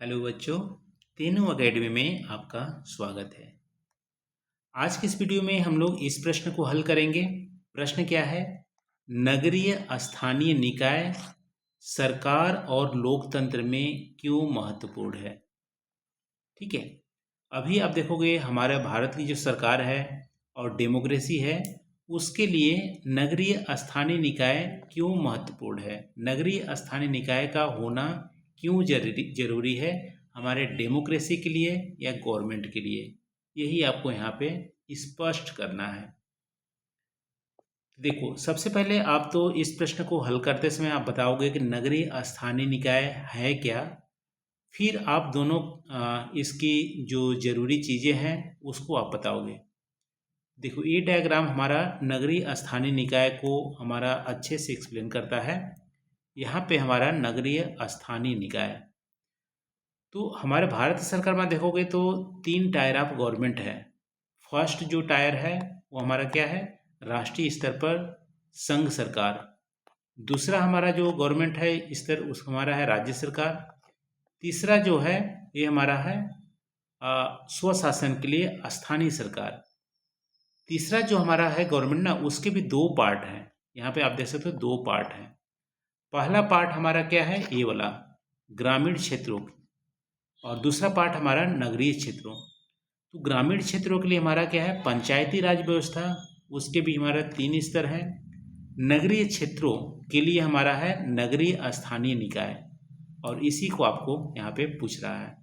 Hello बच्चों, तीनों academy में आपका स्वागत है। आज की इस वीडियो में हम लोग इस प्रश्न को हल करेंगे। प्रश्न क्या है? नगरीय स्थानीय निकाय सरकार और लोकतंत्र में क्यों महत्वपूर्ण है? ठीक है। अभी आप देखोगे हमारे भारत की जो सरकार है और डेमोक्रेसी है, उसके लिए नगरीय स्थानीय निकाय क्यों महत्वपूर्ण है, नगरीय स्थानीय निकाय का होना क्यों जरूरी है हमारे डेमोक्रेसी के लिए या गवर्नमेंट के लिए, यही आपको यहाँ पे स्पष्ट करना है। देखो, सबसे पहले आप तो इस प्रश्न को हल करते समय आप बताओगे कि नगरीय स्थानीय निकाय है क्या, फिर आप दोनों इसकी जो ज़रूरी चीज़ें हैं उसको आप बताओगे। देखो, ये डायग्राम हमारा नगरीय स्थानीय निकाय को हमारा अच्छे से एक्सप्लेन करता है। यहाँ पे हमारा नगरीय स्थानीय निकाय, तो हमारे भारत सरकार में देखोगे तो 3 टायर ऑफ गवर्नमेंट है। फर्स्ट जो टायर है वो हमारा क्या है, राष्ट्रीय स्तर पर संघ सरकार। दूसरा हमारा जो गवर्नमेंट है स्तर उस हमारा है राज्य सरकार। तीसरा जो है ये हमारा है स्वशासन के लिए स्थानीय सरकार। तीसरा जो हमारा है गवर्नमेंट ना, उसके भी 2 पार्ट हैं। यहाँ पे आप देख सकते हो 2 पार्ट हैं। पहला पार्ट हमारा क्या है, ये वाला ग्रामीण क्षेत्रों, और दूसरा पार्ट हमारा नगरीय क्षेत्रों। तो ग्रामीण क्षेत्रों के लिए हमारा क्या है, पंचायती राज व्यवस्था, उसके भी हमारा 3 स्तर हैं। नगरीय क्षेत्रों के लिए हमारा है नगरीय स्थानीय निकाय, और इसी को आपको यहाँ पे पूछ रहा है।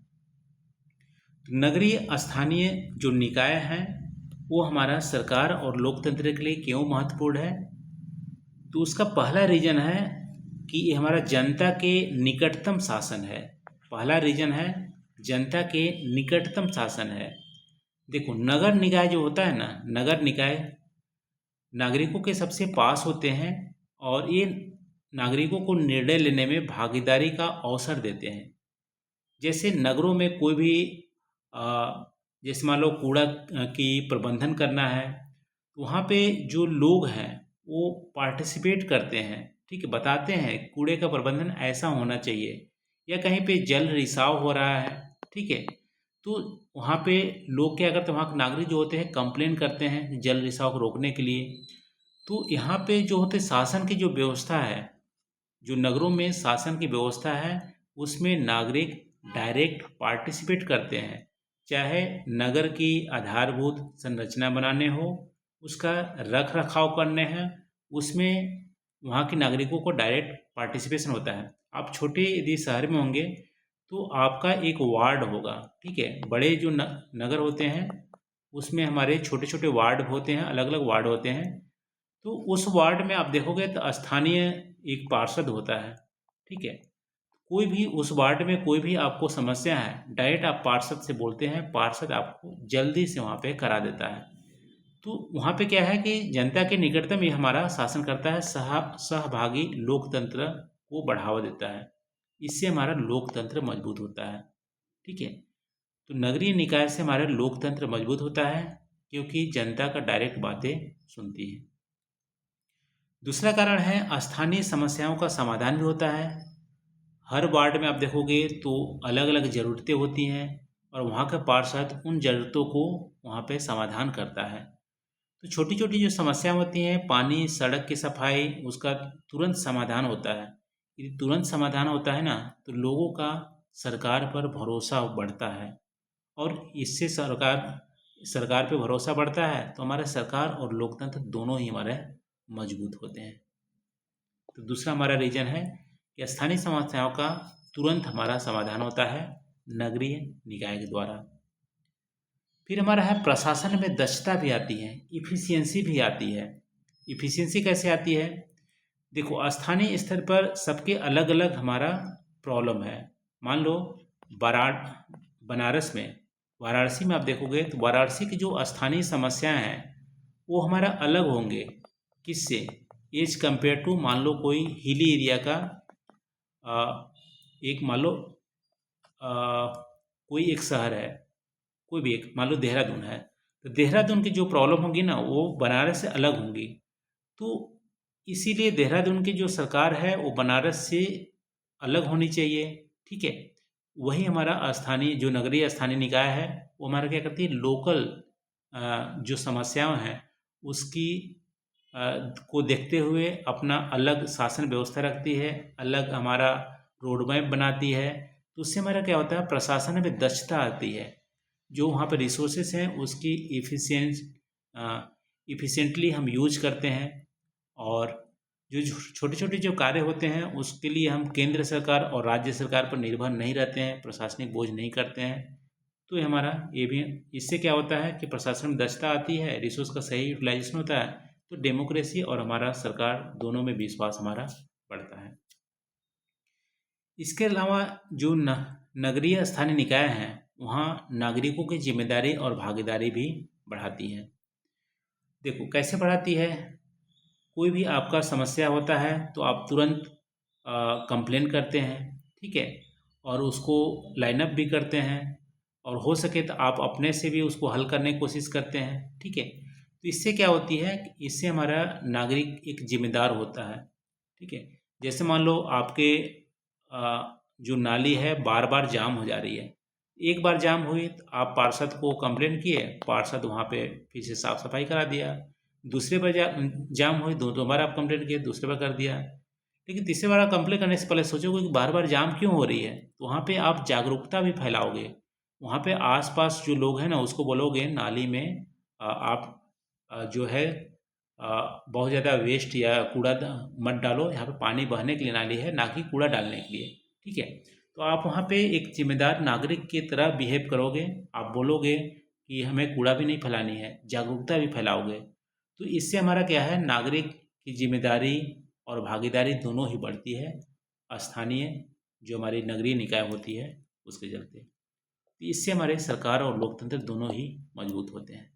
नगरीय स्थानीय जो निकाय हैं वो हमारा सरकार और लोकतंत्र के लिए क्यों महत्वपूर्ण है, तो उसका पहला रीजन है कि ये हमारा जनता के निकटतम शासन है। पहला रीजन है जनता के निकटतम शासन है। देखो, नगर निकाय जो होता है ना, नगर निकाय नागरिकों के सबसे पास होते हैं और ये नागरिकों को निर्णय लेने में भागीदारी का अवसर देते हैं। जैसे नगरों में कोई भी जैसे मान लो कूड़ा की प्रबंधन करना है, तो वहाँ पे जो लोग हैं वो पार्टिसिपेट करते हैं, ठीक है, बताते हैं कूड़े का प्रबंधन ऐसा होना चाहिए, या कहीं पे जल रिसाव हो रहा है, ठीक है, तो वहाँ पे लोग क्या करते हैं, वहाँ के नागरिक जो होते हैं कंप्लेन करते हैं जल रिसाव को रोकने के लिए। तो यहाँ पे जो होते शासन की जो व्यवस्था है, जो नगरों में शासन की व्यवस्था है, उसमें नागरिक डायरेक्ट पार्टिसिपेट करते हैं। चाहे नगर की आधारभूत संरचना बनाने हो, उसका रख रखाव करने हैं, उसमें वहाँ के नागरिकों को डायरेक्ट पार्टिसिपेशन होता है। आप छोटे यदि शहर में होंगे तो आपका एक वार्ड होगा, ठीक है, बड़े जो नगर होते हैं उसमें हमारे छोटे छोटे वार्ड होते हैं, अलग अलग वार्ड होते हैं। तो उस वार्ड में आप देखोगे तो स्थानीय एक पार्षद होता है, ठीक है। कोई भी उस वार्ड में कोई भी आपको समस्या है, डायरेक्ट आप पार्षद से बोलते हैं, पार्षद आपको जल्दी से वहाँ पे करा देता है। तो वहाँ पे क्या है कि जनता के निकटतम ये हमारा शासन करता है, सहभागी लोकतंत्र को बढ़ावा देता है। इससे हमारा लोकतंत्र मजबूत होता है, ठीक है। तो नगरीय निकाय से हमारा लोकतंत्र मजबूत होता है क्योंकि जनता का डायरेक्ट बातें सुनती है। दूसरा कारण है स्थानीय समस्याओं का समाधान भी होता है। हर वार्ड में आप देखोगे तो अलग अलग ज़रूरतें होती हैं और वहाँ का पार्षद उन ज़रूरतों को वहाँ पे समाधान करता है। तो छोटी छोटी जो समस्या होती हैं, पानी, सड़क की सफाई, उसका तुरंत समाधान होता है। यदि तुरंत समाधान होता है ना, तो लोगों का सरकार पर भरोसा बढ़ता है, और इससे सरकार सरकार पे भरोसा बढ़ता है तो हमारा सरकार और लोकतंत्र दोनों ही हमारे मजबूत होते हैं। तो दूसरा हमारा रीजन है कि स्थानीय समस्याओं का तुरंत हमारा समाधान होता है नगरीय निकाय के द्वारा। फिर हमारा है प्रशासन में दक्षता भी आती है, इफिशियंसी भी आती है। इफिशियंसी कैसे आती है? देखो, स्थानीय स्तर पर सबके अलग अलग हमारा प्रॉब्लम है। मान लो बारा बनारस में, वाराणसी में आप देखोगे तो वाराणसी की जो स्थानीय समस्याएं हैं वो हमारा अलग होंगे। किससे? एज कंपेयर टू मान लो कोई हिली एरिया का एक मान लो कोई एक शहर है, कोई भी एक मान लो देहरादून है, तो देहरादून की जो प्रॉब्लम होगी ना वो बनारस से अलग होंगी। तो इसीलिए देहरादून की जो सरकार है वो बनारस से अलग होनी चाहिए, ठीक है। वही हमारा स्थानीय जो नगरीय स्थानीय निकाय है वो हमारा क्या करती है, लोकल जो समस्याएं हैं उसकी को देखते हुए अपना अलग शासन व्यवस्था रखती है, अलग हमारा रोड मैप बनाती है। तो उससे हमारा क्या होता है, प्रशासन में दक्षता आती है। जो वहाँ पे रिसोर्सेस हैं उसकी इफ़िशिएंटली हम यूज करते हैं। और जो छोटे छोटे जो कार्य होते हैं उसके लिए हम केंद्र सरकार और राज्य सरकार पर निर्भर नहीं रहते हैं, प्रशासनिक बोझ नहीं करते हैं। तो ये हमारा ये भी, इससे क्या होता है कि प्रशासन में दक्षता आती है, रिसोर्स का सही यूटिलाइजेशन होता है, तो डेमोक्रेसी और हमारा सरकार दोनों में विश्वास हमारा बढ़ता है। इसके अलावा जो नगरीय स्थानीय निकाय हैं वहाँ नागरिकों की जिम्मेदारी और भागीदारी भी बढ़ाती है। देखो कैसे बढ़ाती है, कोई भी आपका समस्या होता है तो आप तुरंत कंप्लेन करते हैं, ठीक है, और उसको लाइन अप भी करते हैं, और हो सके तो आप अपने से भी उसको हल करने की कोशिश करते हैं, ठीक है। तो इससे क्या होती है, इससे हमारा नागरिक एक जिम्मेदार होता है, ठीक है। जैसे मान लो आपके जो नाली है बार बार जाम हो जा रही है, एक बार जाम हुई तो आप पार्षद को कंप्लेन किए, पार्षद वहाँ पे फिर से साफ सफाई करा दिया। दूसरे बार जाम हुई, दो बार आप कंप्लेन किए, दूसरे बार कर दिया। लेकिन तीसरे बार आप कंप्लेन करने से पहले सोचोगे कि बार बार जाम क्यों हो रही है, तो वहाँ पे आप जागरूकता भी फैलाओगे। वहाँ पे आसपास जो लोग हैं ना उसको बोलोगे नाली में आप जो है बहुत ज़्यादा वेस्ट या कूड़ा मत डालो, यहाँ पे पानी बहने के लिए नाली है, ना कि कूड़ा डालने के लिए, ठीक है। तो आप वहाँ पे एक जिम्मेदार नागरिक की तरह बिहेव करोगे, आप बोलोगे कि हमें कूड़ा भी नहीं फैलानी है, जागरूकता भी फैलाओगे। तो इससे हमारा क्या है, नागरिक की जिम्मेदारी और भागीदारी दोनों ही बढ़ती है, स्थानीय जो हमारी नगरीय निकाय होती है उसके चलते। तो इससे हमारे सरकार और लोकतंत्र दोनों ही मजबूत होते हैं।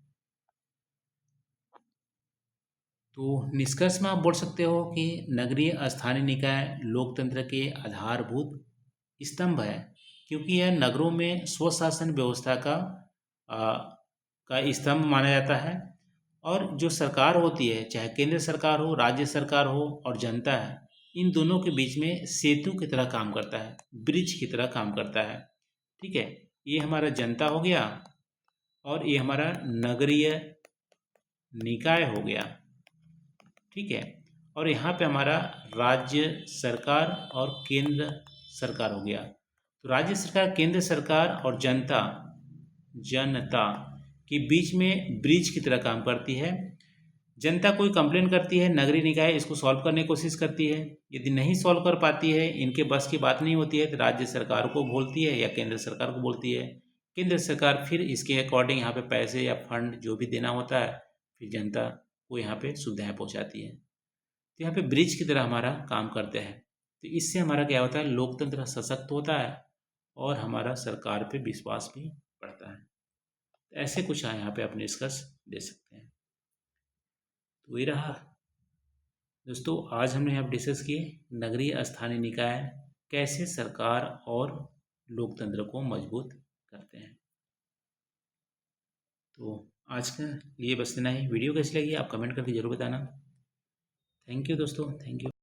तो निष्कर्ष में आप बोल सकते हो कि नगरीय स्थानीय निकाय लोकतंत्र के आधारभूत स्तंभ है, क्योंकि यह नगरों में स्वशासन व्यवस्था का स्तंभ माना जाता है। और जो सरकार होती है, चाहे केंद्र सरकार हो, राज्य सरकार हो, और जनता है, इन दोनों के बीच में सेतु की तरह काम करता है, ब्रिज की तरह काम करता है, ठीक है। ये हमारा जनता हो गया और ये हमारा नगरीय निकाय हो गया, ठीक है। और यहाँ पे हमारा राज्य सरकार और केंद्र सरकार हो गया। तो राज्य सरकार, केंद्र सरकार और जनता जनता के बीच में ब्रिज की तरह काम करती है। जनता कोई कंप्लेन करती है, नगरीय निकाय इसको सॉल्व करने की कोशिश करती है। यदि नहीं सॉल्व कर पाती है, इनके बस की बात नहीं होती है, तो राज्य सरकार को बोलती है या केंद्र सरकार को बोलती है। केंद्र सरकार फिर इसके अकॉर्डिंग यहाँ पे पैसे या फंड जो भी देना होता है, फिर जनता को यहाँ पे सुविधाएं पहुँचाती है। तो यहाँ पे ब्रिज की तरह हमारा काम करते हैं। तो इससे हमारा क्या होता है, लोकतंत्र सशक्त होता है और हमारा सरकार पे विश्वास भी बढ़ता है। तो ऐसे कुछ यहाँ पे अपने निष्कर्ष दे सकते हैं। तो ये रहा दोस्तों, आज हमने यहाँ डिस्कस किए नगरीय स्थानीय निकाय कैसे सरकार और लोकतंत्र को मजबूत करते हैं। तो आज के लिए बस इतना ही। वीडियो कैसी लगी आप कमेंट करके जरूर बताना। थैंक यू दोस्तों, थैंक यू।